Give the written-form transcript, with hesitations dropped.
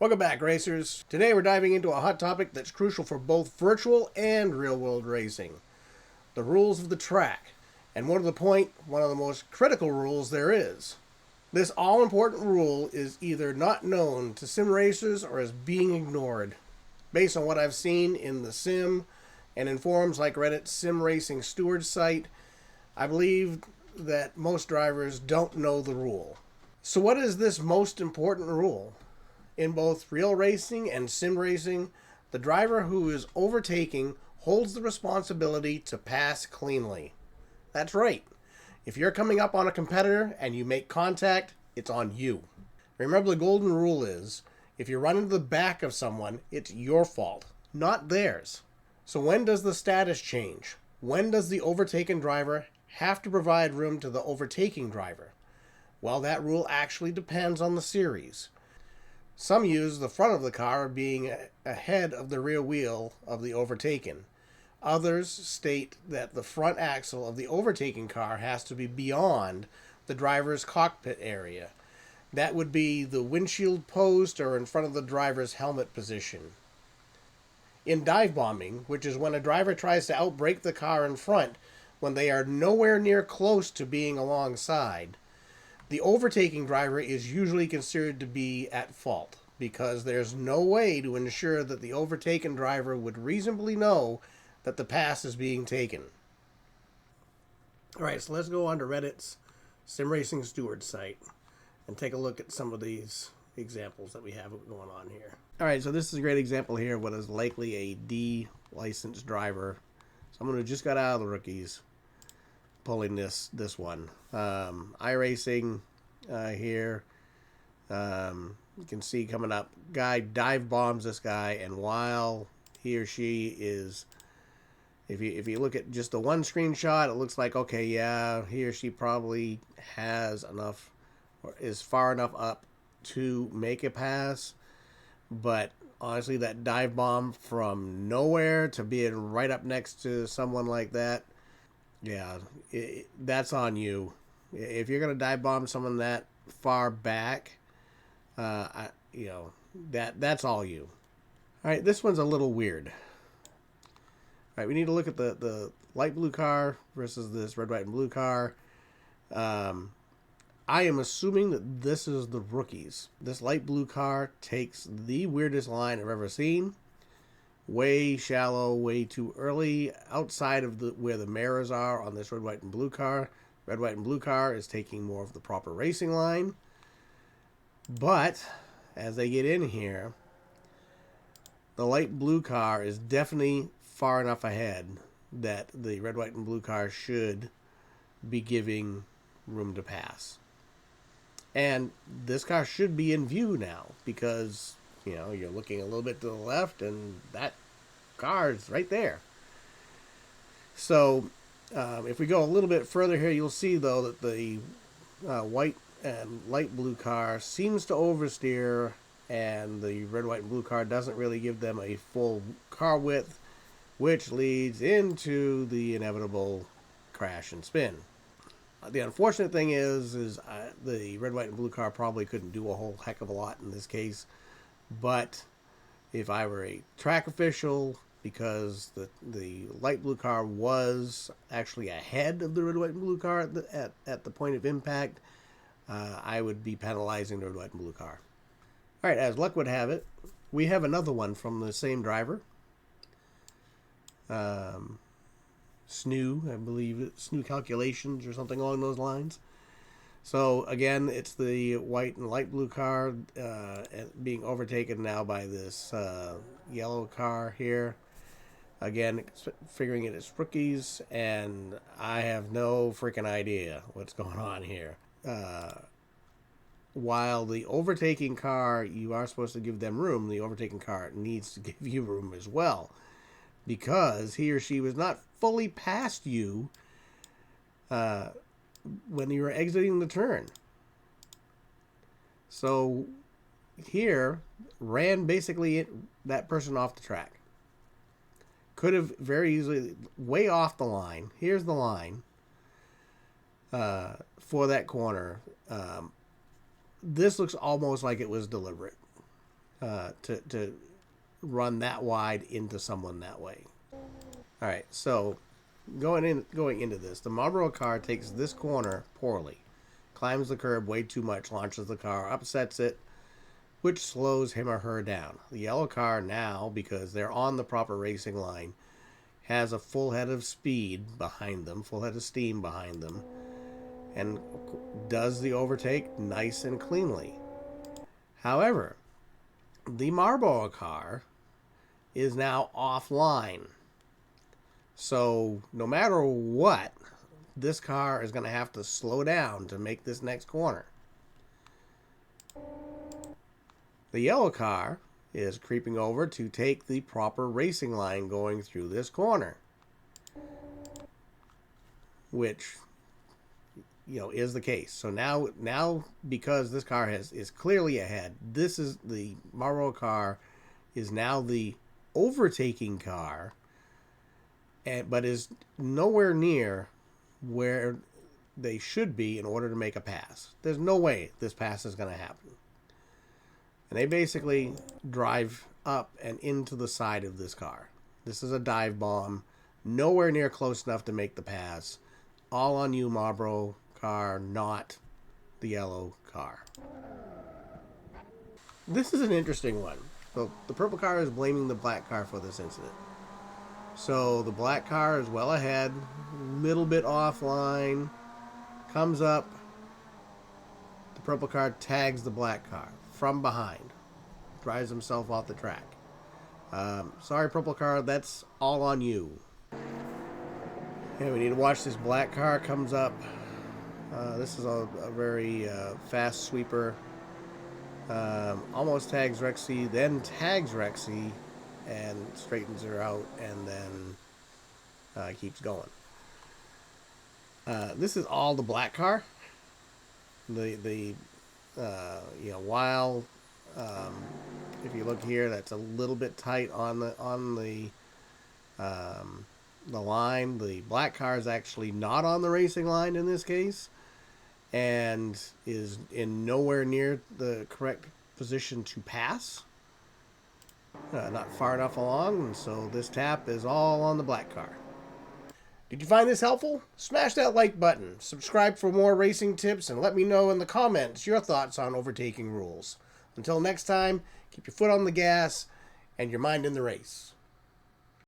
Welcome back, racers. Today we're diving into a hot topic that's crucial for both virtual and real-world racing. The rules of the track. And more to the point, one of the most critical rules there is. This all-important rule is either not known to sim racers or is being ignored. Based on what I've seen in the sim and in forums like Reddit Sim Stewards site, I believe that most drivers don't know the rule. So what is this most important rule? In both real racing and sim racing, the driver who is overtaking holds the responsibility to pass cleanly. That's right. If you're coming up on a competitor and you make contact, it's on you. Remember, the golden rule is, if you run into the back of someone, it's your fault, not theirs. So when does the status change? When does the overtaken driver have to provide room to the overtaking driver? Well, that rule actually depends on the series. Some use the front of the car being ahead of the rear wheel of the overtaken. Others state that the front axle of the overtaking car has to be beyond the driver's cockpit area. That would be the windshield post or in front of the driver's helmet position. In dive bombing, which is when a driver tries to outbrake the car in front when they are nowhere near close to being alongside, the overtaking driver is usually considered to be at fault because there's no way to ensure that the overtaken driver would reasonably know that the pass is being taken. Alright, so let's go on to Reddit's Sim Stewards site and take a look at some of these examples that we have going on here. Alright, so this is a great example here of what is likely a D-licensed driver. Someone who just got out of the rookies pulling this one. iRacing here. You can see coming up, guy dive bombs this guy, and while he or she is, if you look at just the one screenshot, it looks like, okay, yeah, he or she probably has enough or is far enough up to make a pass. But honestly, that dive bomb from nowhere to being right up next to someone like that, yeah, that's on you. If you're gonna dive bomb someone that far back, that's all you. All right, this one's a little weird. All right, we need to look at the light blue car versus this red, white, and blue car. I am assuming that this is the rookies. This light blue car takes the weirdest line I've ever seen. Way shallow, way too early, outside of where the mirrors are on this red, white, and blue car. Red, white, and blue car is taking more of the proper racing line. But as they get in here, the light blue car is definitely far enough ahead that the red, white, and blue car should be giving room to pass. And this car should be in view now because, you're looking a little bit to the left and that car is right there. So if we go a little bit further here, you'll see, though, that the white and light blue car seems to oversteer, and the red, white, and blue car doesn't really give them a full car width, which leads into the inevitable crash and spin. The unfortunate thing is the red, white, and blue car probably couldn't do a whole heck of a lot in this case. But if I were a track official, because the light blue car was actually ahead of the red, white, and blue car at the point of impact, I would be penalizing the red, white, and blue car. All right, as luck would have it, we have another one from the same driver. SNU, I believe it's SNU Calculations or something along those lines. So again, it's the white and light blue car being overtaken now by this yellow car here. Again, figuring it as rookies, and I have no freaking idea what's going on here. While the overtaking car, you are supposed to give them room, the overtaking car needs to give you room as well, because he or she was not fully past you when you were exiting the turn. So here, ran basically that person off the track. Could have very easily, way off the line. Here's the line for that corner. This looks almost like it was deliberate. to run that wide into someone that way. All right, so going into this, the Marlboro car takes this corner poorly, climbs the curb way too much, launches the car, upsets it, which slows him or her down. The yellow car now, because they're on the proper racing line, has a full head of speed behind them, full head of steam behind them, and does the overtake nice and cleanly. However, the Marlboro car is now offline. So no matter what, this car is going to have to slow down to make this next corner. The yellow car is creeping over to take the proper racing line going through this corner, which, you know, is the case. So now because this car is clearly ahead, this is the Marlboro car is now the overtaking car, but is nowhere near where they should be in order to make a pass. There's no way this pass is going to happen. And they basically drive up and into the side of this car. This is a dive bomb, nowhere near close enough to make the pass. All on you, Marlboro car, not the yellow car. This is an interesting one. So the purple car is blaming the black car for this incident. So the black car is well ahead, little bit offline, comes up. The purple car tags the black car from behind, drives himself off the track. Sorry, purple car, that's all on you. And we need to watch this black car comes up. This is a very fast sweeper. Almost tags Rexy, then tags Rexy and straightens her out, and then keeps going. This is all the black car. While if you look here, that's a little bit tight on the line. The black car is actually not on the racing line in this case, and is in nowhere near the correct position to pass. Not far enough along, and so this tap is all on the black car. Did you find this helpful? Smash that like button, subscribe for more racing tips, and let me know in the comments your thoughts on overtaking rules. Until next time, keep your foot on the gas and your mind in the race.